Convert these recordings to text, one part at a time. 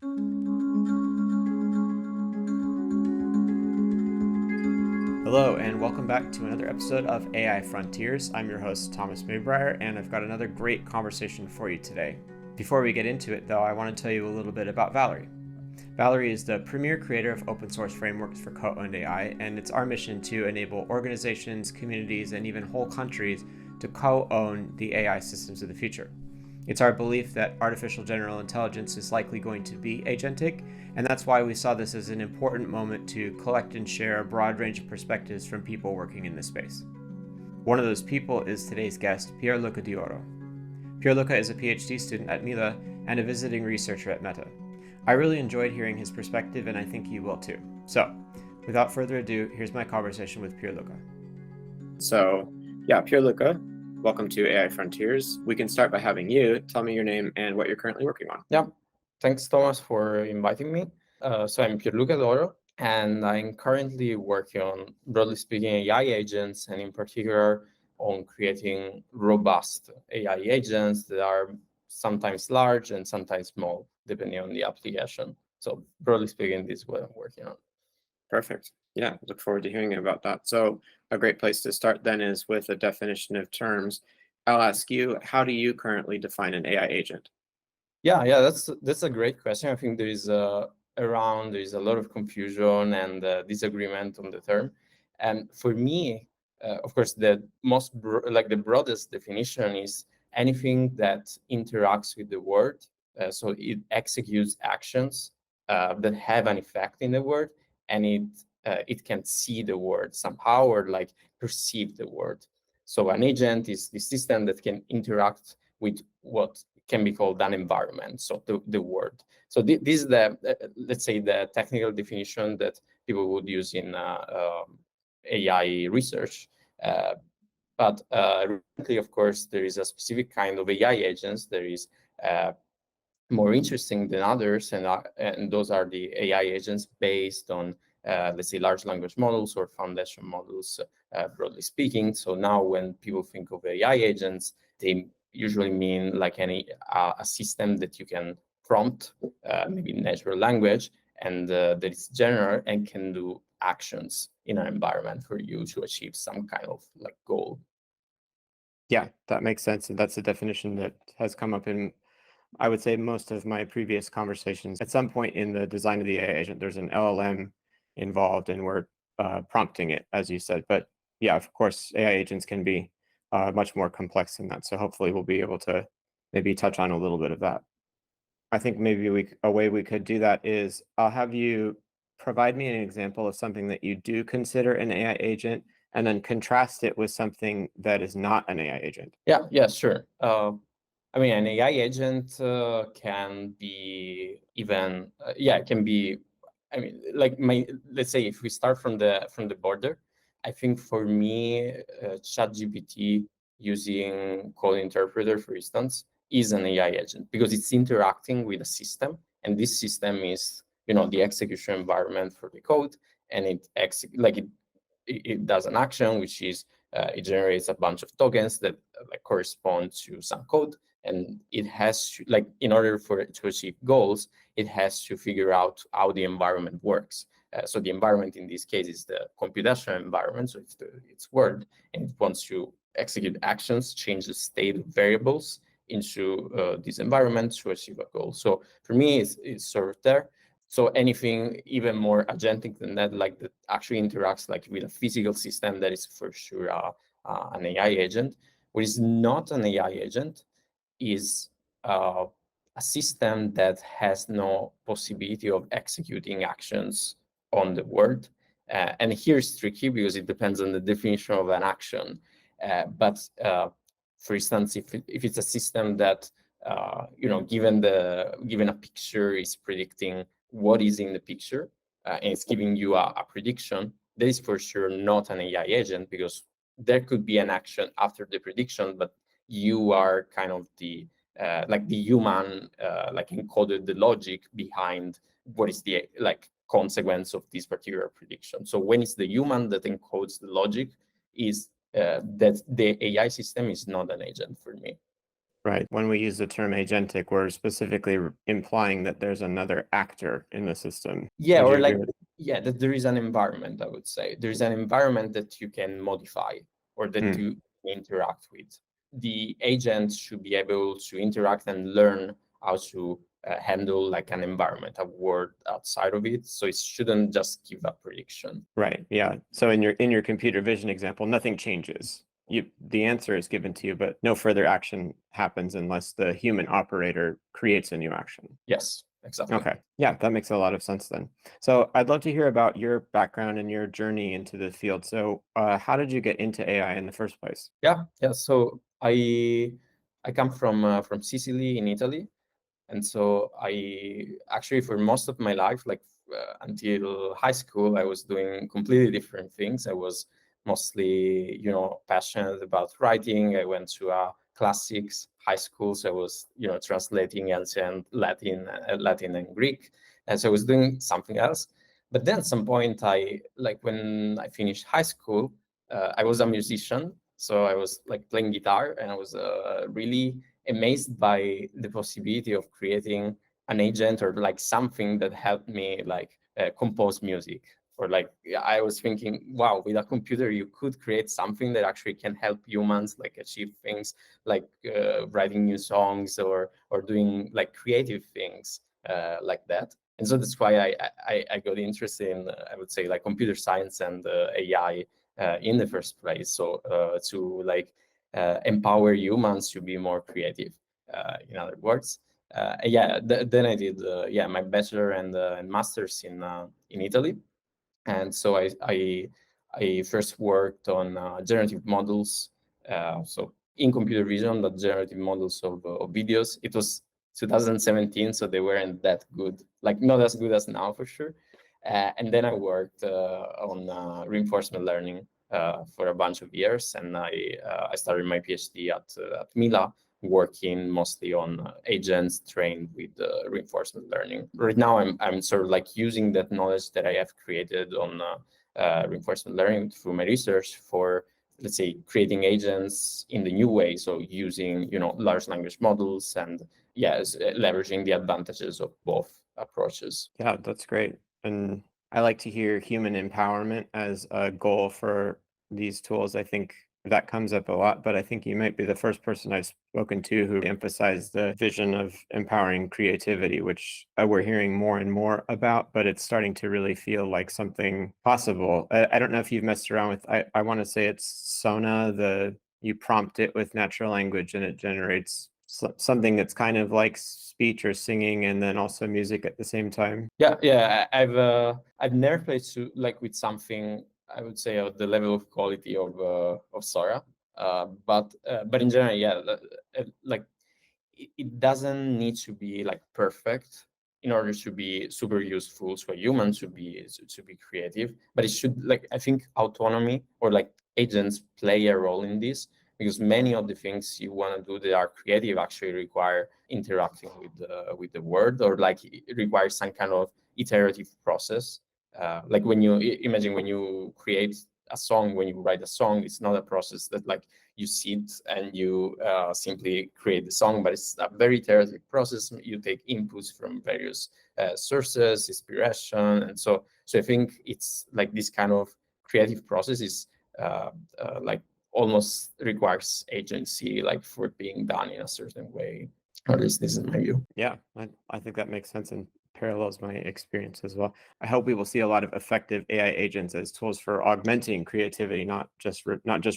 Hello, and welcome back to another episode of AI Frontiers. I'm your host, Thomas Maybrier, and I've got another great conversation for you today. Before we get into it, though, I want to tell you a little bit about Valory. Valory is the premier creator of open source frameworks for co-owned AI, and it's our mission to enable organizations, communities, and even whole countries to co-own the AI systems of the future. It's our belief that artificial general intelligence is likely going to be agentic, and that's why we saw this as an important moment to collect and share a broad range of perspectives from people working in this space. One of those people is today's guest, Pierluca Dioro. Pierluca is a PhD student at Mila and a visiting researcher at Meta. I really enjoyed hearing his perspective, and I think you will too. So, without further ado, here's my conversation with Pierluca. Pierluca, welcome to AI Frontiers. We can start by having you tell me your name and what you're currently working on. Yeah, thanks, Thomas, for inviting me. So I'm Pierluca Dioro, and I'm currently working on, broadly speaking, AI agents, and in particular on creating robust AI agents that are sometimes large and sometimes small, depending on the application. So broadly speaking, this is what I'm working on. Perfect. Yeah, look forward to hearing about that. So a great place to start then is with a definition of terms. I'll ask you, how do you currently define an AI agent? Yeah, that's a great question. I think there is a lot of confusion and disagreement on the term. And for me, of course, the broadest definition is anything that interacts with the world. So it executes actions that have an effect in the world, and it can see the world somehow or like perceive the world. So an agent is the system that can interact with what can be called an environment, so the world. So this is let's say, the technical definition that people would use in AI research. But recently, of course, there is a specific kind of AI agents that is more interesting than others, and those are the AI agents based on, let's say, large language models or foundation models, broadly speaking. So now when people think of AI agents, they usually mean like a system that you can prompt, maybe natural language, and that is general and can do actions in an environment for you to achieve some kind of like goal. Yeah, that makes sense. And that's a definition that has come up in, I would say, most of my previous conversations. At some point in the design of the AI agent, there's an LLM involved, and we're prompting it, as you said. But yeah, of course, AI agents can be much more complex than that. So hopefully we'll be able to maybe touch on a little bit of that. I think maybe a way we could do that is I'll have you provide me an example of something that you do consider an AI agent, and then contrast it with something that is not an AI agent. Yeah, sure. I mean, an AI agent can be even, it can be. I mean, let's say if we start from the border, I think for me, ChatGPT using code interpreter, for instance, is an AI agent because it's interacting with a system, and this system is, the execution environment for the code, and it does an action, which is it generates a bunch of tokens that correspond to some code, and it has to, in order for it to achieve goals, it has to figure out how the environment works. So the environment in this case is the computational environment, so it's world, and it wants to execute actions, change the state of variables into this environment to achieve a goal. So for me, it's sort of there. So anything even more agentic than that, like that actually interacts like with a physical system, that is for sure an AI agent. What is not an AI agent is a system that has no possibility of executing actions on the world. And here it's tricky because it depends on the definition of an action. But for instance, if it's a system that given a picture, is predicting what is in the picture, and it's giving you a prediction, that is for sure not an AI agent, because there could be an action after the prediction, but you are kind of the human, encoded the logic behind what is the consequence of this particular prediction. So when it's the human that encodes the logic, is that the AI system is not an agent for me. Right. When we use the term agentic, we're specifically implying that there's another actor in the system. Yeah, Would you or agree like, with? yeah, that there is an environment, I would say. There is an environment that you can modify or that Mm, you interact with. The agent should be able to interact and learn how to handle like an environment, a world outside of it. So it shouldn't just give a prediction. right. Yeah. So in your computer vision example, nothing changes. The answer is given to you, but no further action happens unless the human operator creates a new action. Yes, exactly. Okay. Yeah, that makes a lot of sense then. So I'd love to hear about your background and your journey into the field. So how did you get into AI in the first place? Yeah. So I come from Sicily in Italy. And so I actually, for most of my life, like until high school, I was doing completely different things. I was mostly, passionate about writing. I went to a classics high school, so I was, translating ancient Latin and Greek, and so I was doing something else. But then at some point, when I finished high school, I was a musician, so I was like playing guitar, and I was really amazed by the possibility of creating an agent or like something that helped me like compose music. Or like, yeah, I was thinking, wow, with a computer you could create something that actually can help humans like achieve things like writing new songs or doing like creative things like that. And so that's why I got interested in, I would say, like computer science and AI in the first place. So to like empower humans to be more creative. In other words, then I did my bachelor and masters in Italy, and so I first worked on generative models, so in computer vision, but generative models of videos. It was 2017, so they weren't that good, like not as good as now for sure. And then I worked on reinforcement learning for a bunch of years, and I started my PhD at Mila, working mostly on agents trained with reinforcement learning. Right now, I'm sort of like using that knowledge that I have created on reinforcement learning through my research for, let's say, creating agents in the new way. So using large language models and leveraging the advantages of both approaches. Yeah, that's great. And I like to hear human empowerment as a goal for these tools. I think that comes up a lot, but I think you might be the first person I've spoken to who emphasized the vision of empowering creativity, which we're hearing more and more about, but it's starting to really feel like something possible. I don't know if you've messed around with, I want to say it's Sona, you prompt it with natural language and it generates something that's kind of like speech or singing and then also music at the same time. I've never played like with something, I would say, of the level of quality of Sora, but in general, like it doesn't need to be like perfect in order to be super useful to a human to be creative. But it should, like, I think autonomy or like agents play a role in this, because many of the things you want to do that are creative actually require interacting with the world, or like it requires some kind of iterative process. Like when you imagine when you create a song, when you write a song, it's not a process that like you sit and you simply create the song, but it's a very iterative process. You take inputs from various sources, inspiration, and so I think it's like this kind of creative process is like almost requires agency, like for being done in a certain way. Or at least this is my view. Yeah, I think that makes sense and parallels my experience as well. I hope we will see a lot of effective AI agents as tools for augmenting creativity, not just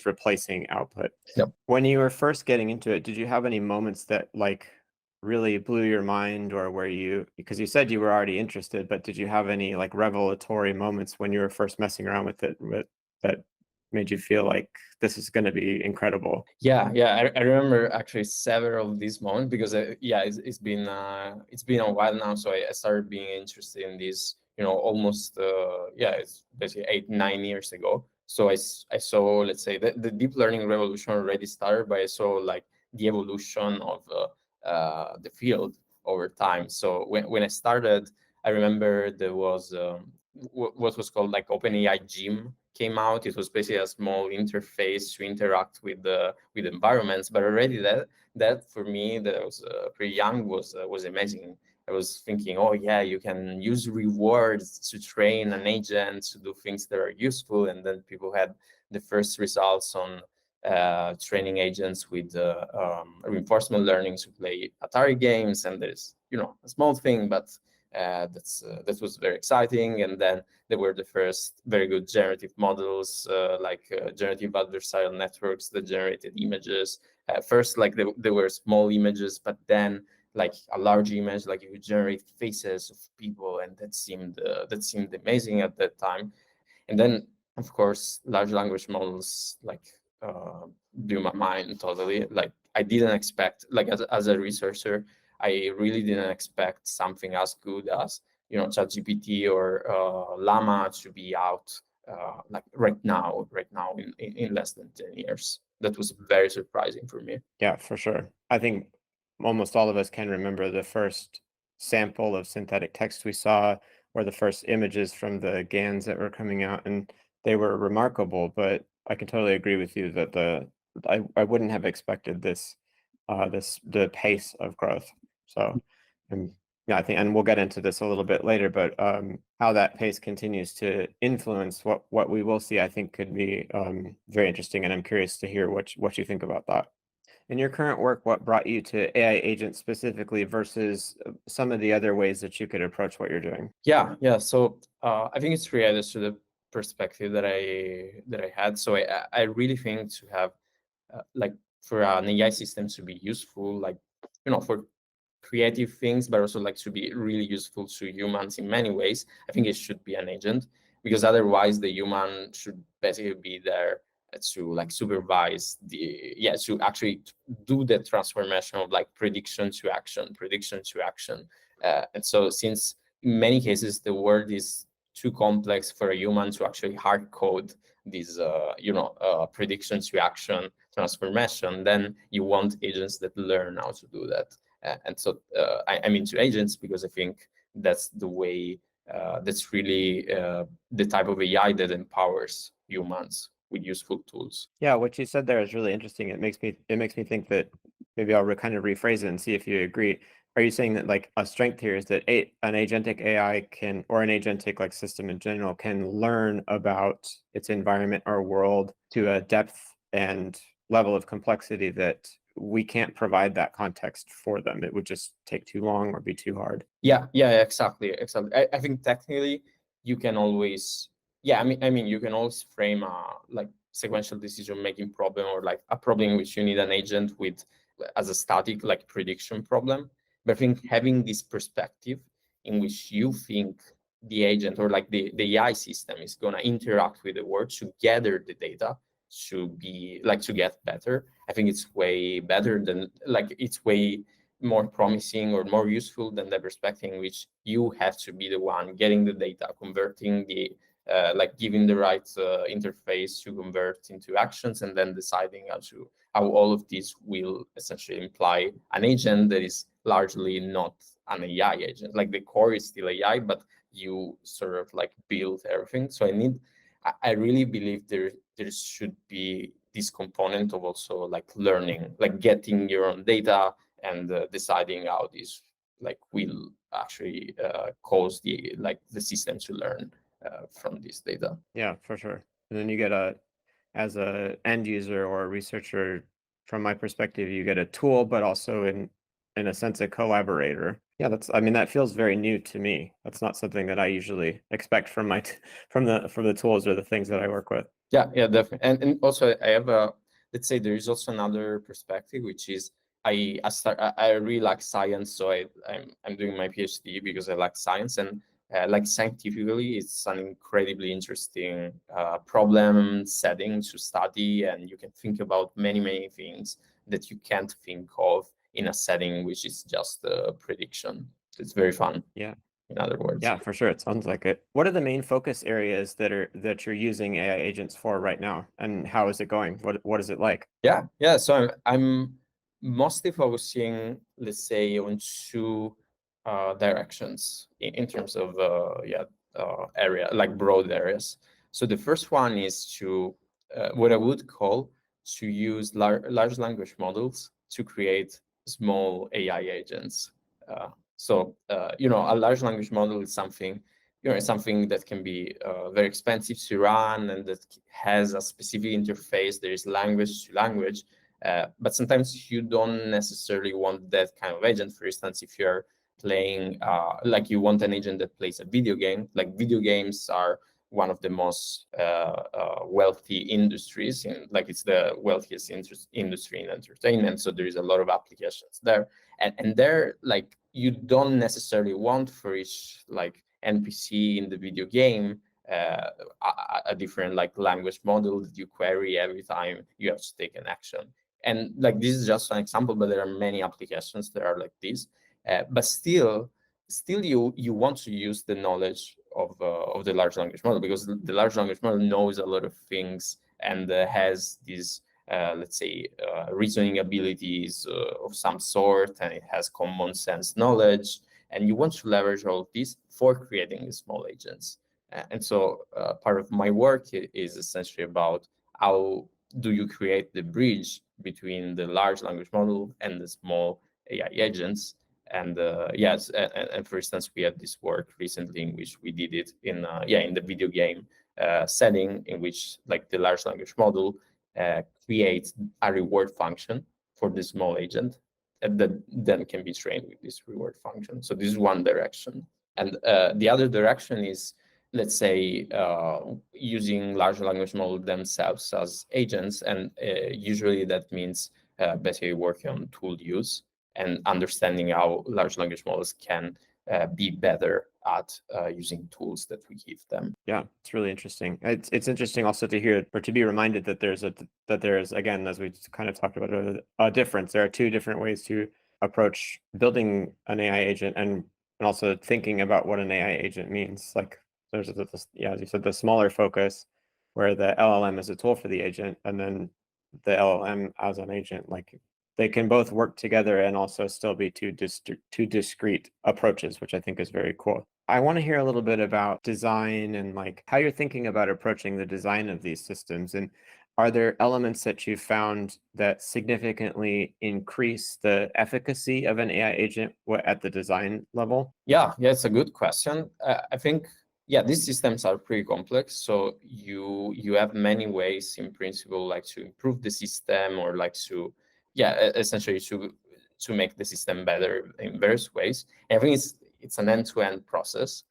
replacing output. Yep. When you were first getting into it, did you have any moments that like really blew your mind, or where because you said you were already interested, but did you have any like revelatory moments when you were first messing around with it that made you feel like this is going to be incredible? I remember actually several of these moments, because it's been a while now. So I started being interested in this, almost it's basically 8-9 years ago. So I saw, let's say, the deep learning revolution already started, but I saw like the evolution of the field over time. So when I started, I remember there was what was called like OpenAI Gym, came out, it was basically a small interface to interact with environments. But already that for me, that was pretty young, was amazing. I was thinking, oh yeah, you can use rewards to train an agent to do things that are useful, and then people had the first results on training agents with reinforcement learning to play Atari games, and there's a small thing, but that was very exciting. And then there were the first very good generative models, like generative adversarial networks that generated images. First, like there were small images, but then like a large image, like you could generate faces of people, and that seemed amazing at that time. And then, of course, large language models like blew my mind totally. Like I didn't expect, like as a researcher, I really didn't expect something as good as ChatGPT or Llama to be out like right now in less than 10 years. That was very surprising for me. Yeah, for sure. I think almost all of us can remember the first sample of synthetic text we saw, or the first images from the GANs that were coming out, and they were remarkable. But I can totally agree with you that I wouldn't have expected the pace of growth. So, yeah, I think, and we'll get into this a little bit later, but how that pace continues to influence what we will see, I think, could be very interesting, and I'm curious to hear what you think about that. In your current work, what brought you to AI agents specifically versus some of the other ways that you could approach what you're doing? Yeah. So I think it's related to the perspective that I had. So I really think to have like for an AI system to be useful, like for creative things, but also like to be really useful to humans in many ways, I think it should be an agent, because otherwise the human should basically be there to like supervise to actually do the transformation of like prediction to action. And so since in many cases the world is too complex for a human to actually hard code this prediction to action transformation, then you want agents that learn how to do that. And so I'm into agents because I think that's the way, that's really the type of AI that empowers humans with useful tools. Yeah, what you said there is really interesting. It makes me think that maybe I'll kind of rephrase it and see if you agree. Are you saying that like a strength here is that an agentic AI can, or an agentic like system in general, can learn about its environment or world to a depth and level of complexity that we can't provide that context for them? It would just take too long or be too hard. Yeah, exactly. I think technically you can always, I mean, you can always frame a like sequential decision making problem, or like a problem in which you need an agent with as a static like prediction problem. But I think having this perspective in which you think the agent or like the AI system is going to interact with the world to gather the data to be like to get better, I think it's way better than like it's way more promising or more useful than the perspective in which you have to be the one getting the data, converting the like giving the right interface to convert into actions, and then deciding how all of this will essentially imply an agent that is largely not an AI agent. Like the core is still AI, but you sort of like build everything. So I really believe there should be this component of also like learning, like getting your own data and deciding how this like will actually cause the system to learn from this data. Yeah, for sure. And then you get as a end user or a researcher, from my perspective, you get a tool, but also in a sense a collaborator. Yeah, I mean, that feels very new to me. That's not something that I usually expect from from the tools or the things that I work with. Yeah, definitely. And also I have let's say there is also another perspective, which is I really like science, so I'm doing my PhD because I like science, and like scientifically, it's an incredibly interesting problem setting to study, and you can think about many things that you can't think of in a setting which is just a prediction. It's very fun. Yeah. In other words. Yeah, for sure. It sounds like it. What are the main focus areas that you're using AI agents for right now, and how is it going? What is it like? Yeah. So I'm mostly focusing, let's say, on two directions in terms of area, like broad areas. So the first one is to what I would call to use large language models to create small AI agents. A large language model is something, something that can be very expensive to run and that has a specific interface. There is language to language, but sometimes you don't necessarily want that kind of agent. For instance, if you're playing, like you want an agent that plays a video game, like video games are one of the most wealthy industries, like it's the wealthiest industry in entertainment. So there is a lot of applications there, and there, like, you don't necessarily want for each like NPC in the video game a different like language model that you query every time you have to take an action. And like this is just an example, but there are many applications that are like this. But still you want to use the knowledge of the large language model, because the large language model knows a lot of things and has these let's say reasoning abilities of some sort, and it has common sense knowledge, and you want to leverage all of this for creating small agents. And so part of my work is essentially about how do you create the bridge between the large language model and the small AI agents. And yes, and for instance, we had this work recently in which we did it in the video game setting, in which like the large language model creates a reward function for the small agent that then can be trained with this reward function. So this is one direction. And the other direction is, let's say, using large language models themselves as agents. And usually that means basically working on tool use and understanding how large language models can be better at using tools that we give them. Yeah, it's really interesting. It's interesting also to hear or to be reminded that there's again, as we kind of talked about, a difference. There are two different ways to approach building an AI agent and also thinking about what an AI agent means. Like there's as you said, the smaller focus where the LLM is a tool for the agent, and then the LLM as an agent. Like they can both work together and also still be two discrete approaches, which I think is very cool. I want to hear a little bit about design and like how you're thinking about approaching the design of these systems. And are there elements that you found that significantly increase the efficacy of an AI agent at the design level? Yeah, it's a good question. I think, these systems are pretty complex. So you have many ways in principle, like to improve the system or like to, essentially to make the system better in various ways. And I think it's an end-to-end process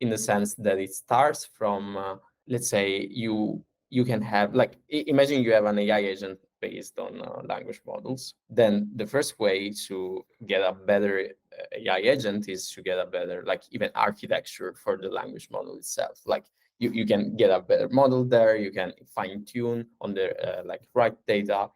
in the sense that it starts from, let's say, you can have, like, imagine you have an AI agent based on language models. Then the first way to get a better AI agent is to get a better, like, even architecture for the language model itself. Like you can get a better model there, you can fine tune on the like right data.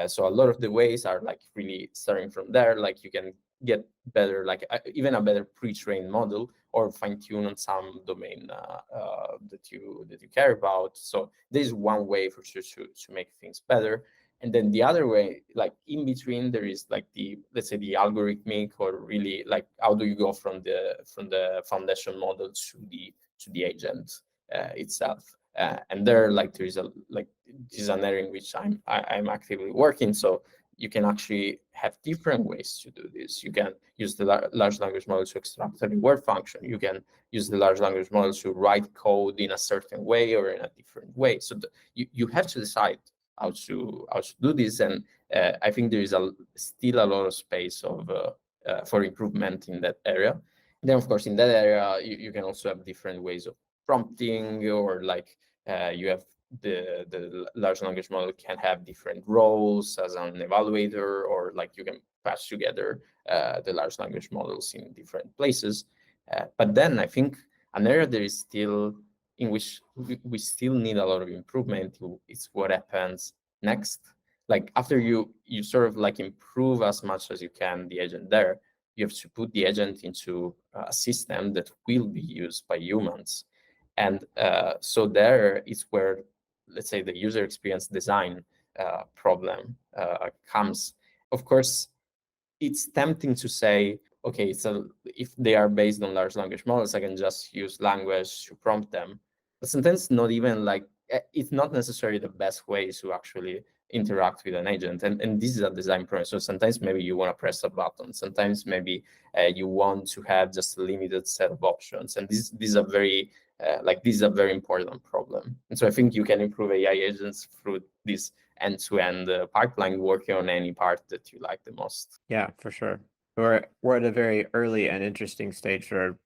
So a lot of the ways are like really starting from there. Like you can get better, like even a better pre-trained model, or fine tune on some domain that you care about. So this is one way for sure to make things better. And then the other way, like in between, there is like the, let's say, the algorithmic, or really like how do you go from the foundation model to the agent itself. And there, like, there is this is an area in which I'm actively working. So you can actually have different ways to do this. You can use the large language model to extract a reward function. You can use the large language model to write code in a certain way or in a different way. So you have to decide how to do this. And I think there is still a lot of space for improvement in that area. Then, of course, in that area, you can also have different ways of prompting, or like you have the large language model can have different roles as an evaluator, or like you can patch together the large language models in different places. But then I think an area there is still in which we still need a lot of improvement is what happens next. Like after you sort of like improve as much as you can the agent there, you have to put the agent into a system that will be used by humans. And so there is where, let's say, the user experience design problem comes. Of course, it's tempting to say, okay, so if they are based on large language models, I can just use language to prompt them. But sometimes not even like it's not necessarily the best way to actually interact with an agent, and this is a design problem. So sometimes maybe you want to press a button, sometimes maybe you want to have just a limited set of options, and these are very this is a very important problem. And so I think you can improve AI agents through this end-to-end pipeline, working on any part that you like the most. Yeah, for sure. We're at a very early and interesting stage where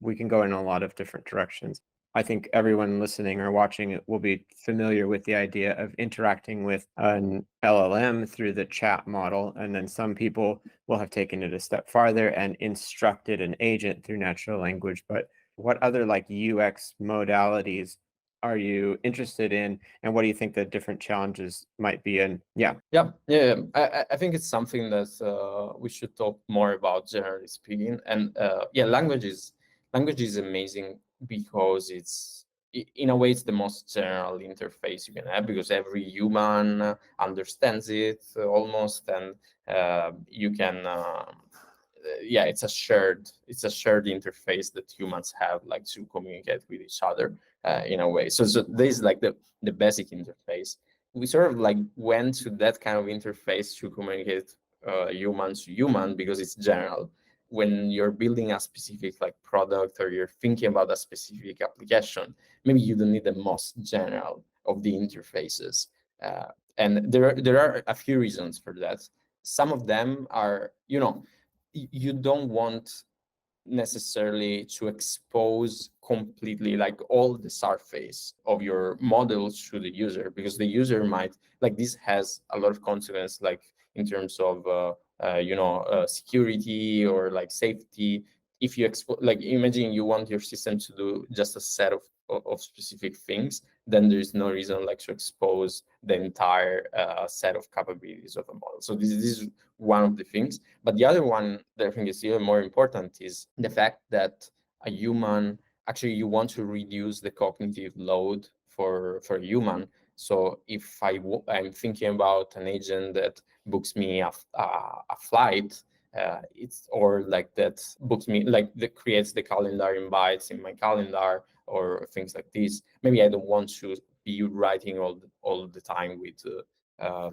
we can go in a lot of different directions. I think everyone listening or watching it will be familiar with the idea of interacting with an LLM through the chat model. And then some people will have taken it a step farther and instructed an agent through natural language. But what other like UX modalities are you interested in? And what do you think the different challenges might be? And yeah. I think it's something that we should talk more about, generally speaking. And language is amazing because in a way it's the most general interface you can have, because every human understands it almost, and you can it's a shared interface that humans have, like, to communicate with each other in a way. So this is like the basic interface. We sort of like went to that kind of interface to communicate human to human because it's general. When you're building a specific like product, or you're thinking about a specific application, maybe you don't need the most general of the interfaces. And there are a few reasons for that. Some of them are, you don't want necessarily to expose completely like all the surface of your model to the user, because the user might, like, this has a lot of consequence, like in terms of security or like safety. If you like, imagine you want your system to do just a set of specific things, then there's no reason like to expose the entire set of capabilities of a model. So this is one of the things. But the other one that I think is even more important is the fact that a human, actually, you want to reduce the cognitive load for a human. So if I'm thinking about an agent that books me a flight, it's, or like that books me, like that creates the calendar invites in my calendar or things like this. Maybe I don't want to be writing all the time with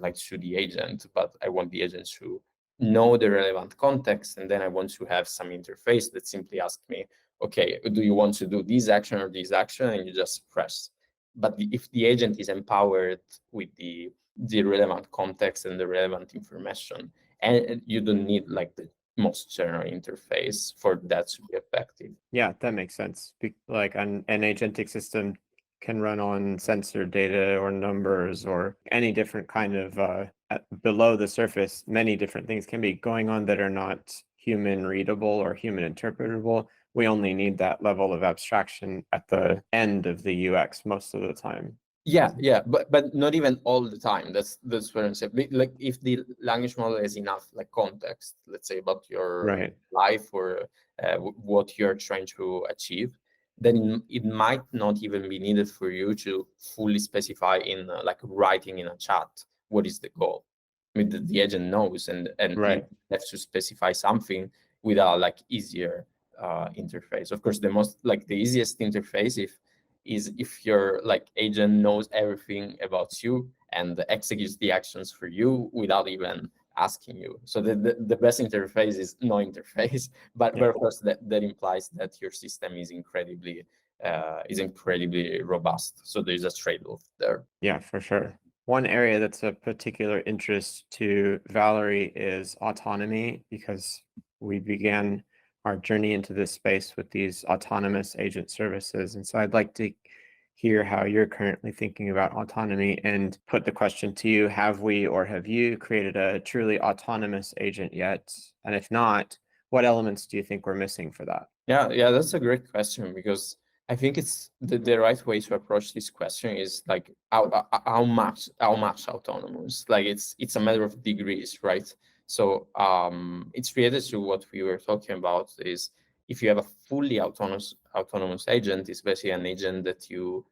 like to the agent, but I want the agent to know the relevant context, and then I want to have some interface that simply asks me, okay, do you want to do this action or this action, and you just press. But if the agent is empowered with the relevant context and the relevant information, and you don't need like the most general interface for that to be effective. Yeah, that makes sense. Like an agentic system can run on sensor data or numbers or any different kind of below the surface. Many different things can be going on that are not human readable or human interpretable. We only need that level of abstraction at the end of the UX most of the time. But not even all the time. That's what I'm saying. Like, if the language model has enough like context, let's say, about your Right. life or what you're trying to achieve, then it might not even be needed for you to fully specify in like writing in a chat what is the goal. I mean, the agent knows, and you Right. have to specify something with a like easier interface. Of course, the easiest interface is if your like agent knows everything about you and executes the actions for you without even asking you. So the best interface is no interface, but Yeah. of course that implies that your system is incredibly robust. So there's a trade-off there. Yeah, for sure. One area that's a particular interest to Valory is autonomy, because we began our journey into this space with these autonomous agent services. And so I'd like to hear how you're currently thinking about autonomy, and put the question to you, have we or have you created a truly autonomous agent yet? And if not, what elements do you think we're missing for that? Yeah, that's a great question, because I think it's the right way to approach this question is like how much autonomous. Like, it's a matter of degrees, right? So it's related to what we were talking about, is if you have a fully autonomous agent, it's basically an agent that you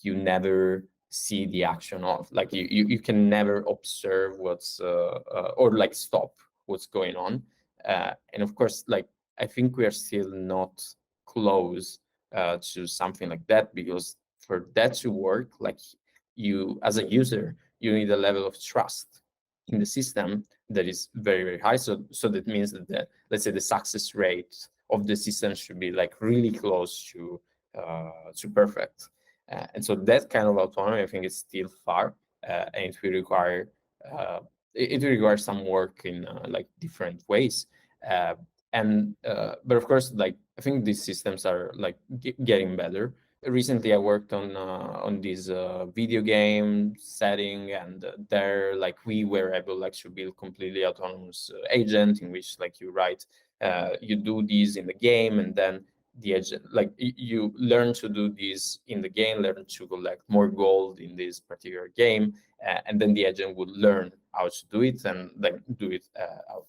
never see the action of. Like, you can never observe what's or like stop what's going on. And of course, like, I think we are still not close to something like that, because for that to work, like you as a user, you need a level of trust in the system that is very, very high. So that means that let's say the success rate of the system should be like really close to perfect. And so that kind of autonomy, I think, is still far, and it will require some work in like different ways. But of course, like I think these systems are like getting better. Recently, I worked on this video game setting, and there, like, we were able like to build completely autonomous agent in which like you do these in the game, and then the agent, like you learn to do this in the game, learn to collect more gold in this particular game, and then the agent would learn how to do it and then do it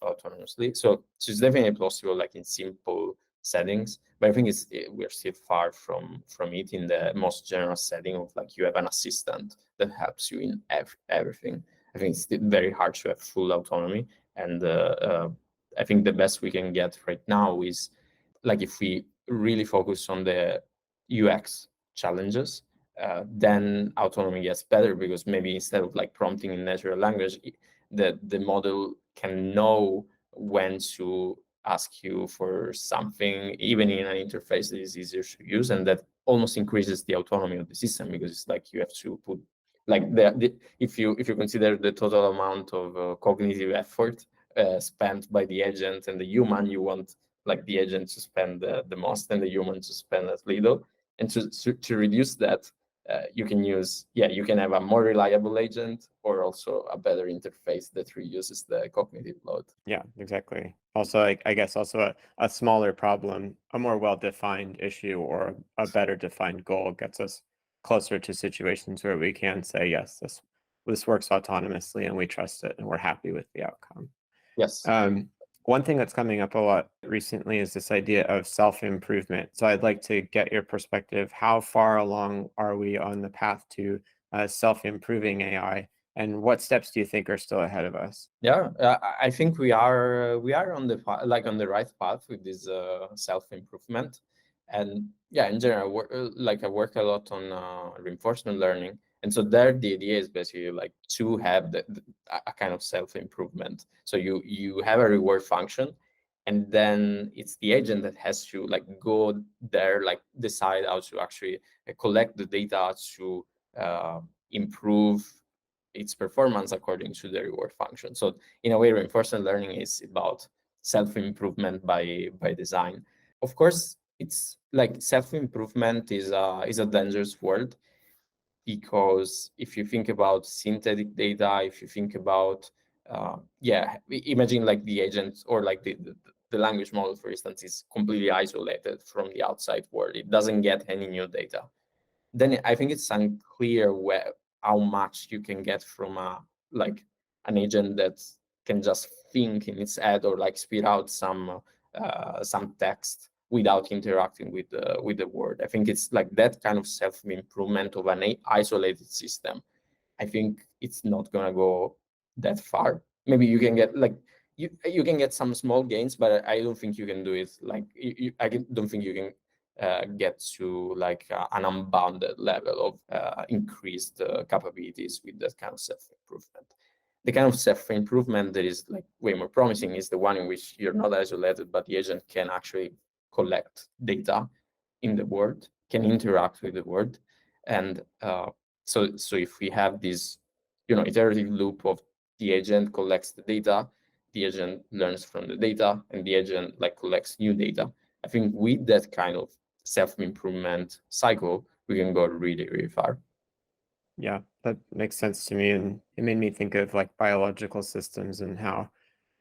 autonomously. So it's definitely possible, like in simple settings, but I think we're still far from it in the most general setting of like you have an assistant that helps you in everything. I think it's still very hard to have full autonomy, and I think the best we can get right now is like if we really focus on the UX challenges, then autonomy gets better, because maybe instead of like prompting in natural language, the model can know when to ask you for something, even in an interface that is easier to use, and that almost increases the autonomy of the system, because it's like you have to put like if you consider the total amount of cognitive effort spent by the agent and the human, you want like the agent to spend the most and the human to spend as little. And to reduce that, you can have a more reliable agent, or also a better interface that reduces the cognitive load. Yeah, exactly. Also, I guess also a smaller problem, a more well-defined issue, or a better defined goal gets us closer to situations where we can say, yes, this works autonomously and we trust it and we're happy with the outcome. Yes. One thing that's coming up a lot recently is this idea of self-improvement. So I'd like to get your perspective. How far along are we on the path to self-improving AI? And what steps do you think are still ahead of us? Yeah, I think we are on the on the right path with this self-improvement. And yeah, in general, I work a lot on reinforcement learning, and so there the idea is basically like to have a kind of self-improvement. So you have a reward function, and then it's the agent that has to like go there, like decide how to actually collect the data to improve its performance according to the reward function. So in a way, reinforcement learning is about self-improvement by design. Of course, it's like self-improvement is a dangerous word, because if you think about synthetic data, if you think about imagine like the agent, or like the language model, for instance, is completely isolated from the outside world. It doesn't get any new data. Then I think it's unclear how much you can get from an agent that can just think in its head, or like spit out some text without interacting with the word. I think it's like that kind of self-improvement of an isolated system. I think it's not gonna go that far. Maybe you can get like you can get some small gains, but I don't think you can do it like don't think you can get to like an unbounded level of increased capabilities with that kind of self-improvement. The kind of self-improvement that is like way more promising is the one in which you're not isolated, but the agent can actually collect data in the world, can interact with the world. And so if we have this, iterative loop of the agent collects the data, the agent learns from the data, and the agent like collects new data. I think with that kind of self-improvement cycle, we can go really, really far. Yeah, that makes sense to me. And it made me think of like biological systems and how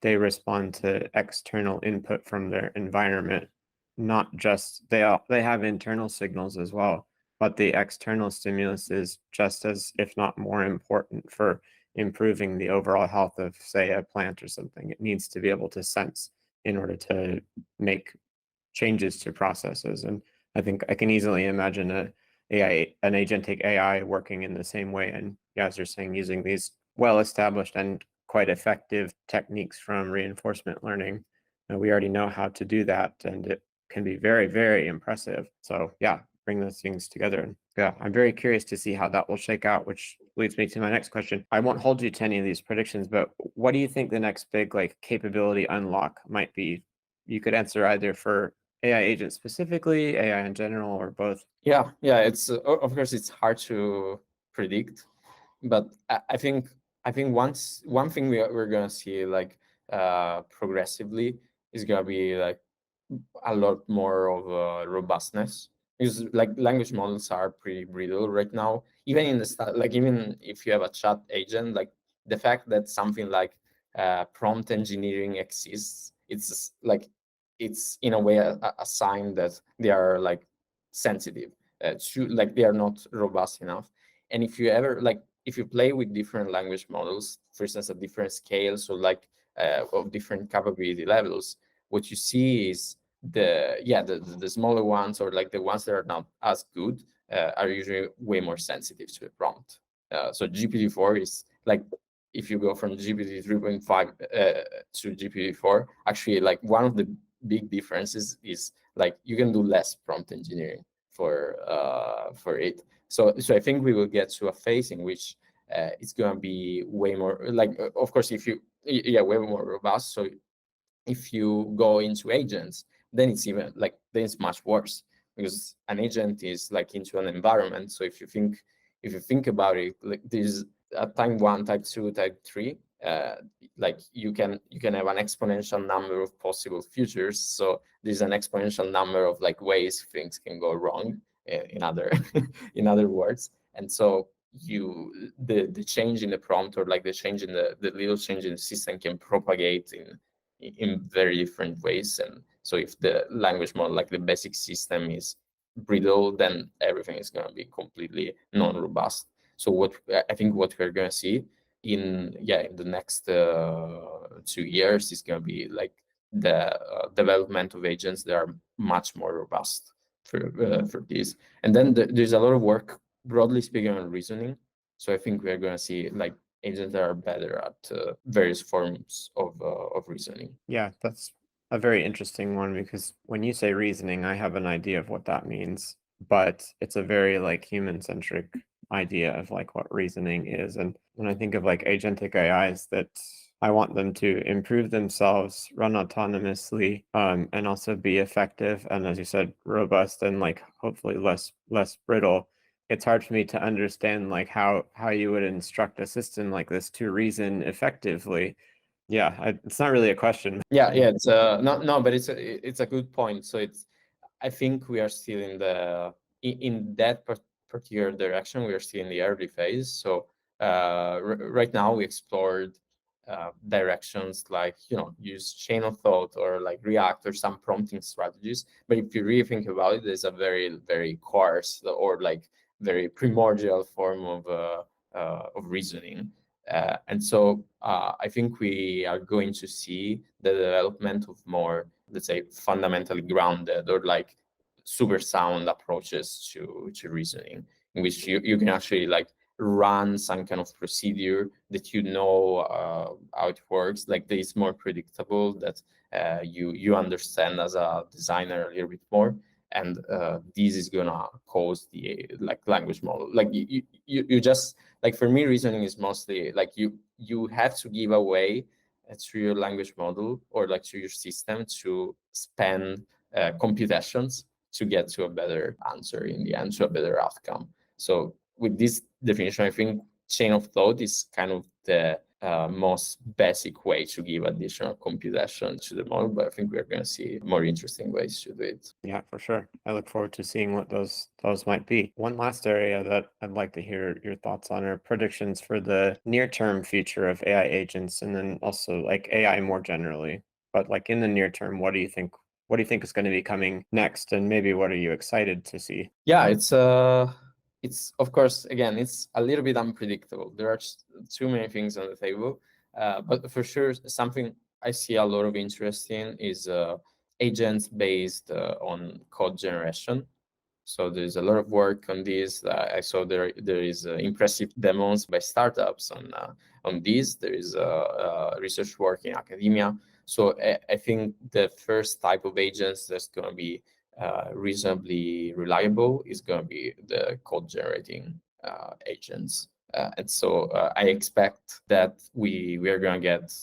they respond to external input from their environment. Not just they have internal signals as well, but the external stimulus is just as, if not more important for improving the overall health of, say, a plant or something. It needs to be able to sense in order to make changes to processes. And I think I can easily imagine an agentic AI working in the same way. And yeah, as you're saying, using these well-established and quite effective techniques from reinforcement learning, we already know how to do that, and it can be very, very impressive. So yeah, bring those things together. And yeah, I'm very curious to see how that will shake out, which leads me to my next question. I won't hold you to any of these predictions, but what do you think the next big like capability unlock might be? You could answer either for AI agents specifically, AI in general, or both. Yeah, it's of course it's hard to predict, but I think one thing we're gonna see like progressively is gonna be like a lot more of robustness, because like language models are pretty brittle right now. Even in the start, like even if you have a chat agent, like the fact that something like prompt engineering exists, it's like it's in a way a sign that they are like sensitive, to like they are not robust enough. And if you ever like if you play with different language models, for instance, at different scales, so like of different capability levels, what you see is the smaller ones, or like the ones that are not as good, are usually way more sensitive to the prompt. So GPT-4 is like, if you go from GPT 3.5 to GPT-4, actually like one of the big differences is like you can do less prompt engineering for it. So I think we will get to a phase in which it's going to be way more like, of course, if you way more robust. So if you go into agents, then it's even like then it's much worse, because an agent is like into an environment. So if you think about it, like there's a type 1, type 2, type 3, like you can have an exponential number of possible futures. So there's an exponential number of like ways things can go wrong, in other in other words. And so the change in the prompt, or like the change in the little change in the system, can propagate in very different ways. And so if the language model, like the basic system, is brittle, then everything is going to be completely non-robust. So what I think what we're going to see in the next 2 years is going to be like the development of agents that are much more robust for this. And then there's a lot of work, broadly speaking, on reasoning. So I think we're going to see like agents that are better at various forms of reasoning. Yeah, that's a very interesting one, because when you say reasoning, I have an idea of what that means, but it's a very like human-centric idea of like what reasoning is. And when I think of like agentic AIs, that I want them to improve themselves, run autonomously, and also be effective, and as you said, robust, and like hopefully less brittle. It's hard for me to understand like how you would instruct a system like this to reason effectively. Yeah, it's not really a question. It's no, but it's a good point. So I think we are still in that particular direction. We are still in the early phase. So right now we explored directions like use chain of thought, or like React, or some prompting strategies. But if you really think about it, there's a very very coarse, or like very primordial form of reasoning. And so I think we are going to see the development of more, let's say, fundamentally grounded, or like super sound approaches to reasoning, in which you can actually like run some kind of procedure that how it works, like that is more predictable, that you understand as a designer a little bit more. And this is gonna cause the like language model, like you just like, for me, reasoning is mostly like you have to give away to your language model, or like to your system, to spend computations to get to a better answer in the end, to a better outcome. So with this definition, I think chain of thought is kind of the most basic way to give additional computation to the model, but I think we're going to see more interesting ways to do it. Yeah, for sure. I look forward to seeing what those might be. One last area that I'd like to hear your thoughts on are predictions for the near-term future of AI agents, and then also like AI more generally. But like in the near term, what do you think? What do you think is going to be coming next, and maybe what are you excited to see? Yeah, it's of course, again, it's a little bit unpredictable. There are too many things on the table, but for sure, something I see a lot of interest in is agents based on code generation. So there's a lot of work on this. I saw there is impressive demos by startups on this. There is research work in academia. So I think the first type of agents that's going to be reasonably reliable is going to be the code generating agents. And so I expect that we are going to get,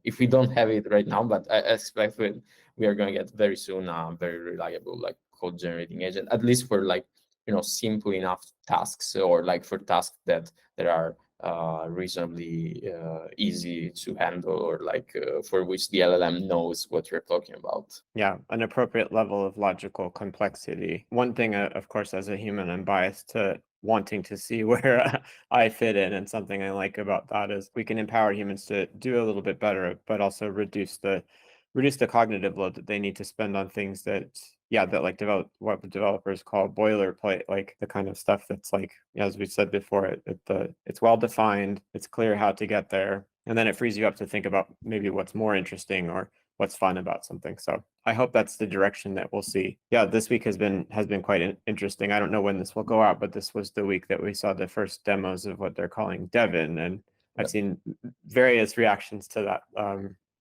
if we don't have it right now, but I expect we are going to get very soon a very reliable like code generating agent, at least for like, simple enough tasks, or like for tasks that are reasonably easy to handle, or like for which the LLM knows what you're talking about. Yeah, an appropriate level of logical complexity. One thing, of course, as a human, I'm biased to wanting to see where I fit in, and something I like about that is we can empower humans to do a little bit better, but also reduce the cognitive load that they need to spend on things that, yeah, that like what the developers call boilerplate, like the kind of stuff that's like, as we said before, it's well defined, it's clear how to get there, and then it frees you up to think about maybe what's more interesting or what's fun about something. So I hope that's the direction that we'll see. Yeah, this week has been quite interesting. I don't know when this will go out, but this was the week that we saw the first demos of what they're calling Devin, and I've seen various reactions to that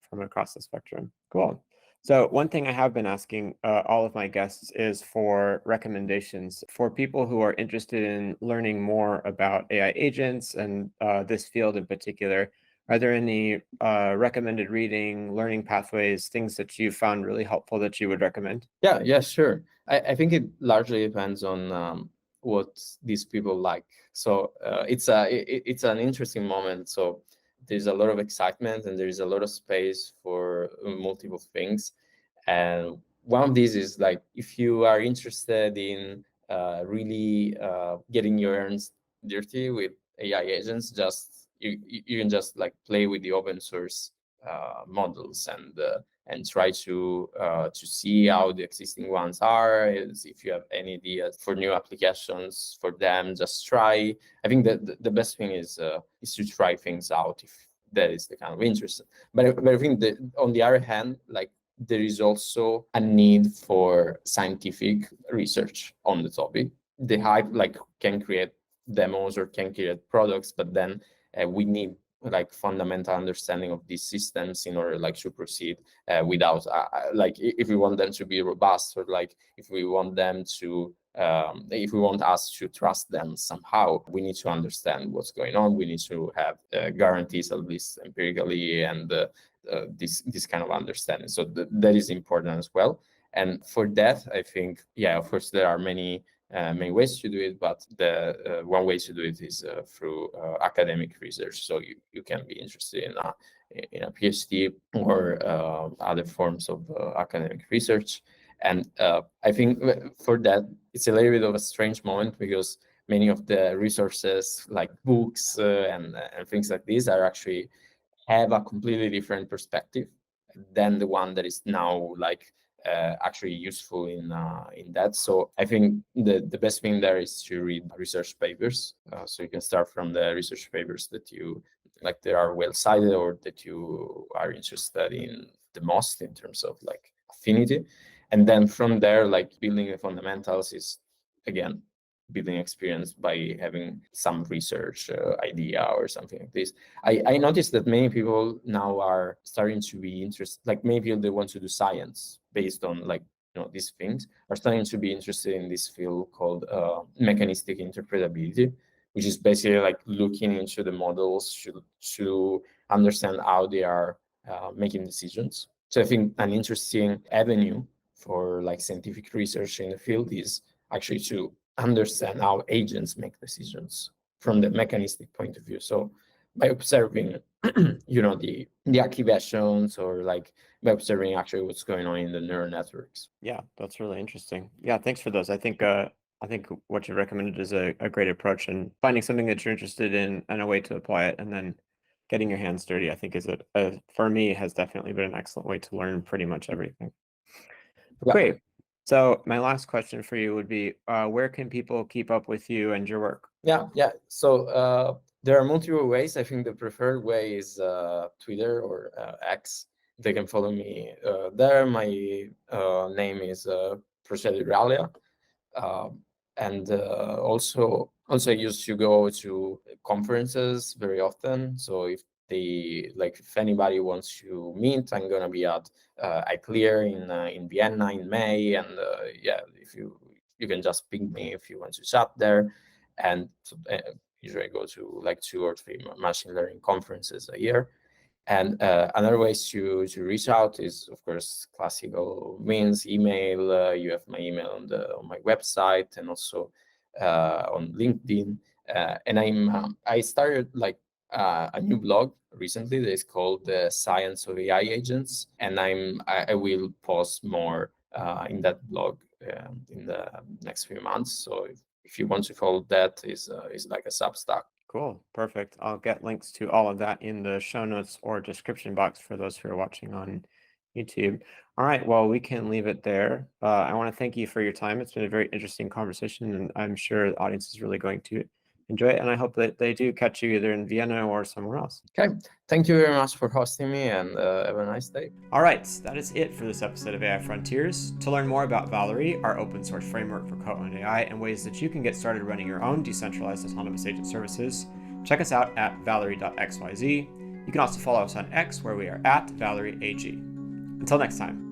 from across the spectrum. Cool. So one thing I have been asking all of my guests is for recommendations for people who are interested in learning more about AI agents and this field in particular. Are there any recommended reading, learning pathways, things that you found really helpful that you would recommend? Yeah, sure. I think it largely depends on what these people like. So it's an interesting moment. So there's a lot of excitement and there's a lot of space for multiple things. And one of these is like, if you are interested in really getting your hands dirty with AI agents, just you can just like play with the open source models and try to see how the existing ones are. If you have any ideas for new applications for them, just try. I think that the best thing is to try things out if that is the kind of interest. But I think that on the other hand, like there is also a need for scientific research on the topic. The hype like can create demos or can create products, but then we need like fundamental understanding of these systems in order like to proceed without like if we want them to be robust, or like if we want them to if we want us to trust them somehow, we need to understand what's going on. We need to have guarantees, at least empirically, and this kind of understanding. So that is important as well. And for that, I think, yeah, of course, there are many ways to do it, but the one way to do it is through academic research. So you can be interested in a PhD or other forms of academic research. And I think for that, it's a little bit of a strange moment, because many of the resources like books and things like this are actually have a completely different perspective than the one that is now like actually useful in that. So I think the best thing there is to read research papers. So you can start from the research papers that you like, they are well cited, or that you are interested in the most in terms of like affinity. And then from there, like building the fundamentals is again building experience by having some research idea or something like this. I noticed that many people now are starting to be interested, like maybe they want to do science based on like, these things, are starting to be interested in this field called mechanistic interpretability, which is basically like looking into the models to understand how they are making decisions. So I think an interesting avenue for like scientific research in the field is actually to understand how agents make decisions from the mechanistic point of view. So by observing, the activations, or like by observing actually what's going on in the neural networks. Yeah, that's really interesting. Yeah, thanks for those. I think what you recommended is a great approach, and finding something that you're interested in and a way to apply it, and then getting your hands dirty, I think is for me has definitely been an excellent way to learn pretty much everything. Yeah. Great. So my last question for you would be, where can people keep up with you and your work? Yeah. So there are multiple ways. I think the preferred way is Twitter or X. They can follow me there. My name is Proceduralia. And also I used to go to conferences very often. So if if anybody wants to meet, I'm gonna be at iClear in Vienna in May, and if you can just ping me if you want to chat there, and usually I go to like 2 or 3 machine learning conferences a year. And another ways to reach out is, of course, classical means, email. You have my email on my website, and also on LinkedIn. And I started like a new blog recently that is called the Science of AI Agents, and I will post more in that blog in the next few months. So if you want to follow that, is like a Substack. Cool. Perfect. I'll get links to all of that in the show notes or description box for those who are watching on YouTube. All right. Well, we can leave it there. I want to thank you for your time. It's been a very interesting conversation, and I'm sure the audience is really going to enjoy it. And I hope that they do catch you either in Vienna or somewhere else. Okay. Thank you very much for hosting me, and have a nice day. All right. That is it for this episode of AI Frontiers. To learn more about Valory, our open source framework for co-owned AI, and ways that you can get started running your own decentralized autonomous agent services, check us out at valory.xyz. You can also follow us on X, where we are at ValoryAG. Until next time.